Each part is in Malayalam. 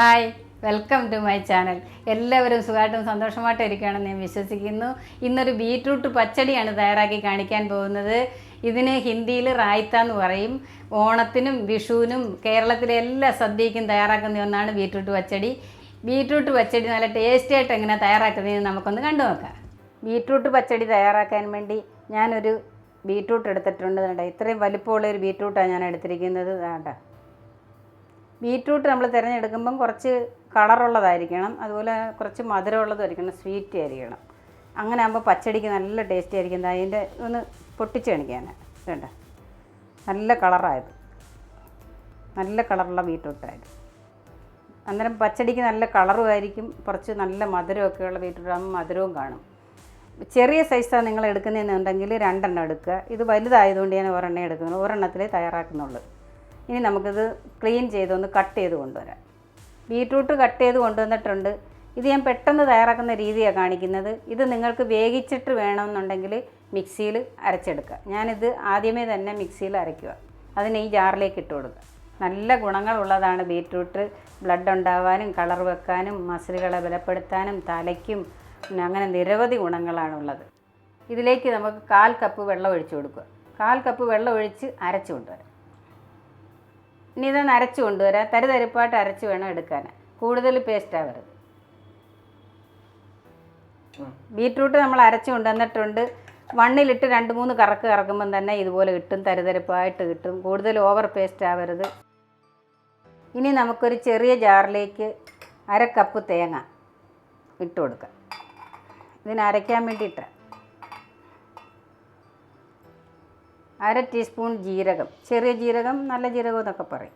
Hi, welcome to my channel. എല്ലാവരും സുഖമായിട്ടും സന്തോഷമായിട്ടും ഇരിക്കുകയാണെന്ന് ഞാൻ വിശ്വസിക്കുന്നു. ഇന്നൊരു ബീറ്റ്റൂട്ട് പച്ചടിയാണ് തയ്യാറാക്കി കാണിക്കാൻ പോകുന്നത്. ഇതിന് ഹിന്ദിയിൽ റായ്ത്ത എന്ന് പറയും. ഓണത്തിനും വിഷുവിനും കേരളത്തിലെ എല്ലാ സദ്യയ്ക്കും തയ്യാറാക്കുന്ന ഒന്നാണ് ബീറ്റ്റൂട്ട് പച്ചടി. ബീറ്റ്റൂട്ട് പച്ചടി നല്ല ടേസ്റ്റി ആയിട്ട് എങ്ങനെ തയ്യാറാക്കുന്നതെന്ന് നമുക്കൊന്ന് കണ്ടു നോക്കാം. ബീറ്റ്റൂട്ട് പച്ചടി തയ്യാറാക്കാൻ വേണ്ടി ഞാനൊരു ബീറ്റ്റൂട്ട് എടുത്തിട്ടുണ്ട്. വേണ്ട, ഇത്രയും വലിപ്പമുള്ളൊരു ബീറ്റ്റൂട്ടാണ് ഞാൻ എടുത്തിരിക്കുന്നത്. വേണ്ട, ബീറ്റ്റൂട്ട് നമ്മൾ തിരഞ്ഞെടുക്കുമ്പം കുറച്ച് കളറുള്ളതായിരിക്കണം, അതുപോലെ കുറച്ച് മധുരമുള്ളതായിരിക്കണം, സ്വീറ്റ് ആയിരിക്കണം. അങ്ങനെ ആകുമ്പോൾ പച്ചടിക്ക് നല്ല ടേസ്റ്റി ആയിരിക്കും. അതിൻ്റെ ഒന്ന് പൊട്ടിച്ച് കാണിക്കാൻ വേണ്ട, നല്ല കളറായത്, നല്ല കളറുള്ള ബീറ്റ്റൂട്ടായത്. അന്നേരം പച്ചടിക്ക് നല്ല കളറും ആയിരിക്കും, കുറച്ച് നല്ല മധുരമൊക്കെയുള്ള ബീറ്റ്റൂട്ട് ആകുമ്പോൾ മധുരവും കാണും. ചെറിയ സൈസാണ് നിങ്ങൾ എടുക്കുന്നതെന്നുണ്ടെങ്കിൽ 2 എണ്ണം എടുക്കുക. ഇത് വലുതായതുകൊണ്ട് ഞാൻ ഒരെണ്ണം എടുക്കുന്നുള്ളൂ, ഒരെണ്ണത്തിലേ തയ്യാറാക്കുന്നുള്ളൂ. ഇനി നമുക്കിത് ക്ലീൻ ചെയ്തൊന്ന് കട്ട് ചെയ്ത് കൊണ്ടുവരാം. ബീറ്റ്റൂട്ട് കട്ട് ചെയ്ത് കൊണ്ടുവന്നിട്ടുണ്ട്. ഇത് ഞാൻ പെട്ടെന്ന് തയ്യാറാക്കുന്ന രീതിയാണ് കാണിക്കുന്നത്. ഇത് നിങ്ങൾക്ക് വേവിച്ചിട്ട് വേണമെന്നുണ്ടെങ്കിൽ മിക്സിയിൽ അരച്ചെടുക്കുക. ഞാനിത് ആദ്യമേ തന്നെ മിക്സിയിൽ അരയ്ക്കുക. അതിന് ഈ ജാറിലേക്ക് ഇട്ട് കൊടുക്കുക. നല്ല ഗുണങ്ങളുള്ളതാണ് ബീറ്റ്റൂട്ട്. ബ്ലഡ് ഉണ്ടാവാനും കളർ വെക്കാനും മസിലുകളെ ബലപ്പെടുത്താനും തലയ്ക്കും അങ്ങനെ നിരവധി ഗുണങ്ങളാണുള്ളത്. ഇതിലേക്ക് നമുക്ക് 1/4 കപ്പ് വെള്ളം ഒഴിച്ച് കൊടുക്കുക. 1/4 കപ്പ് വെള്ളം ഒഴിച്ച് അരച്ച് കൊണ്ടുവരാം. ഇനി ഇതൊന്ന് അരച്ച് കൊണ്ടുവരാം. തരിതരിപ്പായിട്ട് അരച്ച് വേണം എടുക്കാൻ, കൂടുതൽ പേസ്റ്റ് ആവരുത്. ബീറ്റ്റൂട്ട് നമ്മൾ അരച്ച് കൊണ്ടുവന്നിട്ടുണ്ട്. മണ്ണിലിട്ട് 2-3 കറക്ക് കറക്കുമ്പം തന്നെ ഇതുപോലെ കിട്ടും, തരിതരിപ്പായിട്ട് കിട്ടും. കൂടുതൽ ഓവർ പേസ്റ്റ് ആവരുത്. ഇനി നമുക്കൊരു ചെറിയ ജാറിലേക്ക് 1/2 കപ്പ് തേങ്ങ ഇട്ട് കൊടുക്കാം. ഇതിന് അരയ്ക്കാൻ വേണ്ടിയിട്ട് 1/2 ടീസ്പൂൺ ജീരകം, ചെറിയ ജീരകം, നല്ല ജീരകം എന്നൊക്കെ പറയും.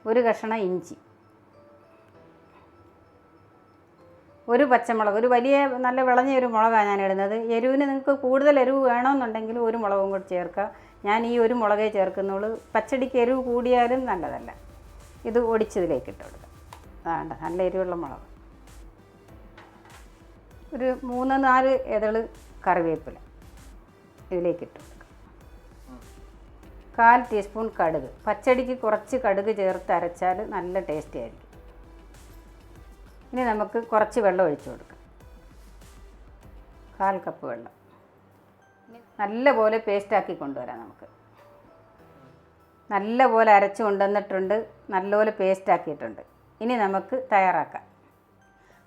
1 കഷ്ണം ഇഞ്ചി, 1 പച്ചമുളക്, ഒരു വലിയ നല്ല വിളഞ്ഞ ഒരു മുളകാണ് ഞാൻ ഇടുന്നത്. എരിവിന് നിങ്ങൾക്ക് കൂടുതൽ എരിവ് വേണമെന്നുണ്ടെങ്കിൽ 1 മുളകും കൂടി ചേർക്കുക. ഞാൻ ഈ 1 മുളകേ ചേർക്കുന്നുള്ളൂ. പച്ചടിക്ക് എരിവ് കൂടിയാലും നല്ലതല്ല. ഇത് ഒടിച്ചതിലേക്ക് ഇട്ട് കൊടുക്കുക. വേണ്ട, നല്ല എരിവുള്ള മുളക്. ഒരു 3-4 ഇതള് കറിവേപ്പില ഇതിലേക്ക് ഇട്ട് കൊടുക്കുക. 1/4 ടീസ്പൂൺ കടുക്. പച്ചടിക്ക് കുറച്ച് കടുക് ചേർത്ത് അരച്ചാൽ നല്ല ടേസ്റ്റി ആയിരിക്കും. ഇനി നമുക്ക് കുറച്ച് വെള്ളം ഒഴിച്ചു കൊടുക്കാം. 1/4 കപ്പ് വെള്ളം. നല്ലപോലെ പേസ്റ്റാക്കി കൊണ്ടുവരാം. നമുക്ക് നല്ലപോലെ അരച്ച് കൊണ്ടുവന്നിട്ടുണ്ട്, നല്ലപോലെ പേസ്റ്റാക്കിയിട്ടുണ്ട്. ഇനി നമുക്ക് തയ്യാറാക്കാം.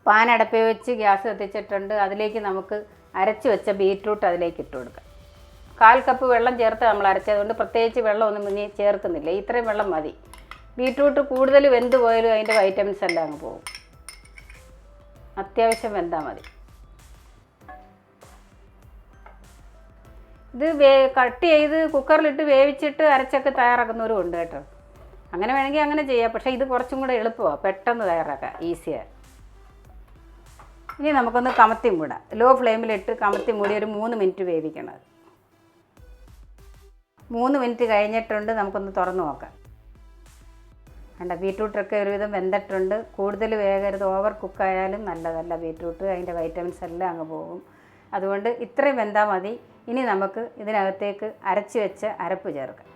പാൻ അടപ്പേ വെച്ച് ഗ്യാസ് കത്തിച്ചിട്ടുണ്ട്. അതിലേക്ക് നമുക്ക് അരച്ച് വെച്ച ബീറ്റ്റൂട്ട് അതിലേക്ക് ഇട്ട് കൊടുക്കാം. 1/4 കപ്പ് വെള്ളം ചേർത്ത് നമ്മൾ അരച്ചതുകൊണ്ട് പ്രത്യേകിച്ച് വെള്ളമൊന്നും മുന്നേ ചേർക്കുന്നില്ല. ഇത്രയും വെള്ളം മതി. ബീറ്റ്റൂട്ട് കൂടുതൽ വെന്ത് പോയാലും അതിൻ്റെ വൈറ്റമിൻസ് എല്ലാം അങ്ങ് പോകും. അത്യാവശ്യം വെന്താൽ മതി. ഇത് കട്ട് ചെയ്ത് കുക്കറിലിട്ട് വേവിച്ചിട്ട് അരച്ചൊക്കെ തയ്യാറാക്കുന്നവരും ഉണ്ട് കേട്ടോ. അങ്ങനെ വേണമെങ്കിൽ അങ്ങനെ ചെയ്യാം. പക്ഷേ ഇത് കുറച്ചും കൂടെ എളുപ്പമാണ്, പെട്ടെന്ന് തയ്യാറാക്കാം, ഈസിയാണ്. ഇനി നമുക്കൊന്ന് കമത്തി മൂടാം. ലോ ഫ്ലെയിമിലിട്ട് കമത്തി മൂടി ഒരു 3 മിനിറ്റ് വേവിക്കണം. 3 മിനിറ്റ് കഴിഞ്ഞിട്ടുണ്ട്. നമുക്കൊന്ന് തുറന്ന് നോക്കാം. വേണ്ട, ബീറ്റ്റൂട്ടൊക്കെ ഒരുവിധം വെന്തിട്ടുണ്ട്. കൂടുതൽ വേഗരുത്, ഓവർ കുക്കായാലും നല്ലതല്ല. ബീറ്റ്റൂട്ട് അതിൻ്റെ വൈറ്റമിൻസ് എല്ലാം അങ്ങ് പോകും. അതുകൊണ്ട് ഇത്രയും വെന്താൽ മതി. ഇനി നമുക്ക് ഇതിനകത്തേക്ക് അരച്ച് വെച്ച അരപ്പ് ചേർക്കാം.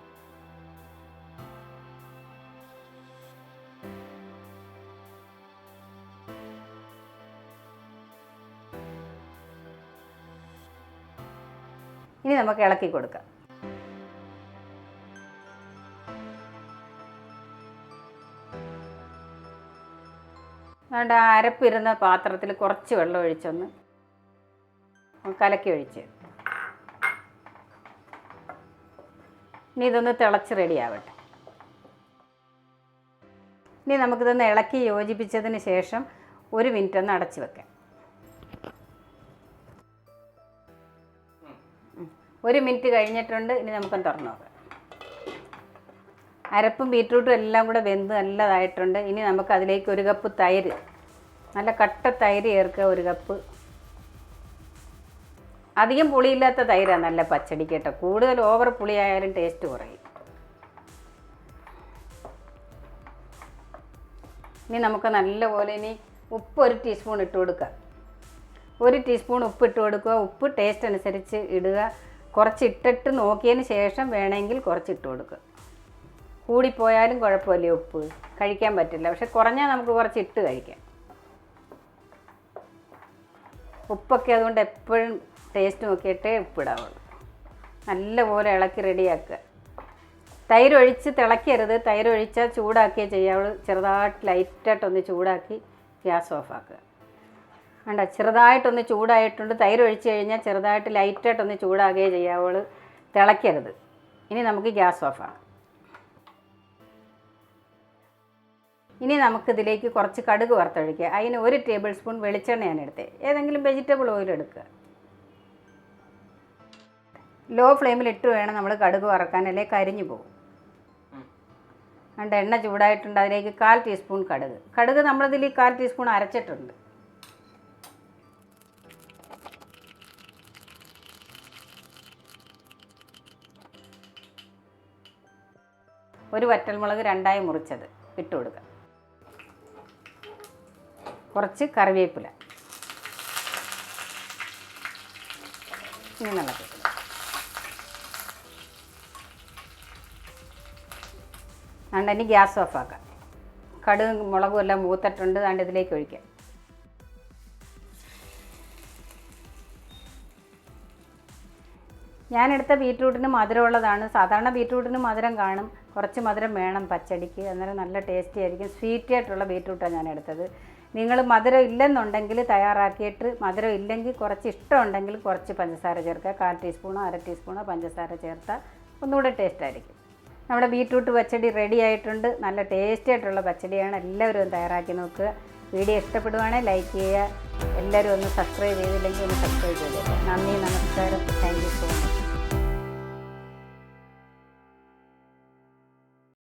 ഇനി നമുക്ക് ഇളക്കി കൊടുക്കാം. അതുകൊണ്ട് ആ അരപ്പിരുന്ന പാത്രത്തിൽ കുറച്ച് വെള്ളം ഒഴിച്ചൊന്ന് കലക്കി ഒഴിച്ച് ഇനി ഇതൊന്ന് തിളച്ച് റെഡിയാവട്ടെ. ഇനി നമുക്കിതൊന്ന് ഇളക്കി യോജിപ്പിച്ചതിന് ശേഷം 1 മിനിറ്റ് ഒന്ന് അടച്ച് വെക്കാം. 1 മിനിറ്റ് കഴിഞ്ഞിട്ടുണ്ട്. ഇനി നമുക്കൊന്ന് തുറന്ന് നോക്കാം. അരപ്പും ബീറ്റ്റൂട്ടും എല്ലാം കൂടെ വെന്ത് നല്ലതായിട്ടുണ്ട്. ഇനി നമുക്ക് അതിലേക്ക് 1 കപ്പ് തൈര്, നല്ല കട്ട തൈര് ചേർക്കുക. 1 കപ്പ്. അധികം പുളിയില്ലാത്ത തൈരാണ് നല്ല പച്ചടിക്ക് കേട്ടോ. കൂടുതൽ ഓവർ പുളിയായാലും ടേസ്റ്റ് കുറയും. ഇനി നമുക്ക് നല്ലപോലെ ഉപ്പ് 1 ടീസ്പൂൺ ഇട്ട് കൊടുക്കുക. 1 ടീസ്പൂൺ ഉപ്പ് ഇട്ട് കൊടുക്കുക. ഉപ്പ് ടേസ്റ്റ് അനുസരിച്ച് ഇടുക. കുറച്ചിട്ടിട്ട് നോക്കിയതിന് ശേഷം വേണമെങ്കിൽ കുറച്ചിട്ട് കൊടുക്കുക. കൂടിപ്പോയാലും കുഴപ്പമില്ല ഉപ്പ്, കഴിക്കാൻ പറ്റില്ല. പക്ഷെ കുറഞ്ഞാൽ നമുക്ക് കുറച്ച് ഇട്ട് കഴിക്കാം. ഉപ്പൊക്കെ അതുകൊണ്ട് എപ്പോഴും ടേസ്റ്റ് നോക്കിയിട്ടേ ഉപ്പിടാവുള്ളൂ. നല്ലപോലെ ഇളക്കി റെഡിയാക്കുക. തൈര് ഒഴിച്ച് തിളയ്ക്കരുത്. തൈര് ഒഴിച്ചാൽ ചൂടാക്കിയേ ചെയ്യാവുള്ളൂ. ചെറുതായിട്ട് ലൈറ്റായിട്ടൊന്ന് ചൂടാക്കി ഗ്യാസ് ഓഫാക്കുക. വേണ്ട, ചെറുതായിട്ടൊന്ന് ചൂടായിട്ടുണ്ട്. തൈര് ഒഴിച്ച് കഴിഞ്ഞാൽ ചെറുതായിട്ട് ലൈറ്റായിട്ടൊന്ന് ചൂടാകുകയേ ചെയ്യാവുള്ളൂ. തിളയ്ക്കരുത്. ഇനി നമുക്ക് ഗ്യാസ് ഓഫാക്കാം. ഇനി നമുക്കിതിലേക്ക് കുറച്ച് കടുക് വറുത്തൊഴിക്കുക. അതിന് 1 ടേബിൾ സ്പൂൺ വെളിച്ചെണ്ണയാണ് എടുത്തത്. ഏതെങ്കിലും വെജിറ്റബിൾ ഓയിൽ എടുക്കുക. ലോ ഫ്ലെയിമിലിട്ട് വേണം നമ്മൾ കടുക് വറക്കാൻ, അല്ലെങ്കിൽ കരിഞ്ഞു പോകും. അതുകൊണ്ട് എണ്ണ ചൂടായിട്ടുണ്ട്. അതിലേക്ക് 1/4 ടീസ്പൂൺ കടുക് നമ്മളിതിൽ 1/4 ടീസ്പൂൺ അരച്ചിട്ടുണ്ട്. ഒരു വറ്റൽമുളക് 2ആയി മുറിച്ചത് ഇട്ട് കൊടുക്കുക. കുറച്ച് കറിവേപ്പില. ഇനി നല്ല അതുകൊണ്ട് ഇനി ഗ്യാസ് ഓഫാക്കാം. കടുകും മുളകും എല്ലാം മൂത്തിട്ടുണ്ട്. അതുകൊണ്ട് ഇതിലേക്ക് ഒഴിക്കാം. ഞാനെടുത്ത ബീറ്റ്റൂട്ടിന് മധുരമുള്ളതാണ്. സാധാരണ ബീറ്റ്റൂട്ടിന് മധുരം കാണും, കുറച്ച് മധുരം വേണം പച്ചടിക്ക്. അന്നേരം നല്ല ടേസ്റ്റി ആയിരിക്കും. സ്വീറ്റി ആയിട്ടുള്ള ബീറ്റ്റൂട്ടാണ് ഞാൻ എടുത്തത്. നിങ്ങൾ മധുരം ഇല്ലെന്നുണ്ടെങ്കിൽ തയ്യാറാക്കിയിട്ട്, മധുരം ഇല്ലെങ്കിൽ കുറച്ച് ഇഷ്ടമുണ്ടെങ്കിൽ കുറച്ച് പഞ്ചസാര ചേർക്കുക. 1/4 ടീസ്പൂണോ 1/2 ടീസ്പൂണോ പഞ്ചസാര ചേർത്താൽ ഒന്നുകൂടെ ടേസ്റ്റ് ആയിരിക്കും. നമ്മുടെ ബീറ്റ്റൂട്ട് പച്ചടി റെഡി ആയിട്ടുണ്ട്. നല്ല ടേസ്റ്റി ആയിട്ടുള്ള പച്ചടിയാണ്. എല്ലാവരും ഒന്ന് തയ്യാറാക്കി നോക്കുക. വീഡിയോ ഇഷ്ടപ്പെടുവാണെങ്കിൽ ലൈക്ക് ചെയ്യുക. എല്ലാവരും ഒന്ന് സബ്സ്ക്രൈബ് ചെയ്തില്ലെങ്കിൽ ഒന്ന് സബ്സ്ക്രൈബ് ചെയ്തേക്കുക. നന്ദി, നമസ്കാരം.